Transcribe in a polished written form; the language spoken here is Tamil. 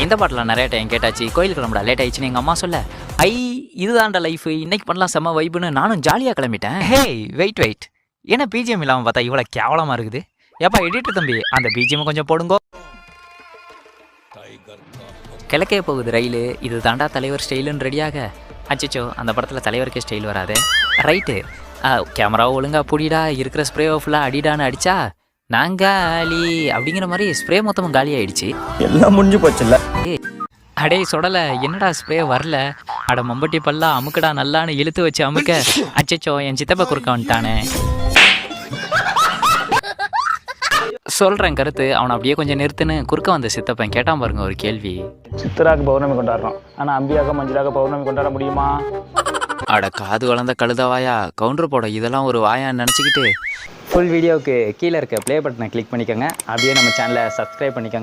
இந்த பாட்டில் நிறைய டைம் கேட்டாச்சு. கோயிலுக்கு நம்மளா லேட் ஆயிடுச்சுன்னு எங்கள் அம்மா சொல்ல, ஐ இதுதான்டா லைஃப், இன்னைக்கு பண்ணலாம் செம்ம வைப்புன்னு நானும் ஜாலியாக கிளம்பிட்டேன். ஹே வெயிட் ஏன்னா பிஜிஎம் இல்லாமல் பார்த்தா இவ்வளோ கேவலமாக இருக்குது. ஏப்பா எடிட்டர் தம்பி, அந்த பிஜிஎம் கொஞ்சம் போடுங்கோ. கிழக்கே போகுது ரயிலு, இது தாண்டா தலைவர் ஸ்டைலுன்னு ரெடியாக. அச்சோ, அந்த படத்தில் தலைவருக்கே ஸ்டைல் வராது. ரைட்டு, கேமராவை ஒழுங்காக புடிடா, இருக்கிற ஸ்ப்ரே ஃபுல்லாக அடிடான்னு அடித்தா நாங்காலி அப்படிங்கிற மாதிரி ஸ்ப்ரே மொத்தமும் காலி ஆயிடுச்சு. எல்லாம் முடிஞ்சு போச்சுல்ல. அடே சொடலை, என்னடா ஸ்ப்ரே வரல, அட மம்பட்டி பல்லா அமுக்கடா நல்லான்னு இழுத்து வச்சு அமுக்க, அச்சச்சோ என் சித்தப்பா குறுக்க வந்துட்டானே. சொல்கிறேன் கருத்து, அவனை அப்படியே கொஞ்சம் நிறுத்துன்னு குறுக்க வந்த சித்தப்பன் கேட்டான் பாருங்க ஒரு கேள்வி. சித்தராக்கு பௌர்ணமி கொண்டாடுறோம், ஆனால் அம்பியாக மஞ்சளாக பௌர்ணமி கொண்டாட முடியுமா? அட காது வளர்ந்த கழுதவாயா, கவுண்டர் போட இதெல்லாம் ஒரு வாயான்னு நினச்சிக்கிட்டு ஃபுல் வீடியோவுக்கு கீழே இருக்க ப்ளே பட்டனை கிளிக் பண்ணிக்கோங்க. அப்படியே நம்ம சேனலை சப்ஸ்கிரைப் பண்ணிக்கோங்க.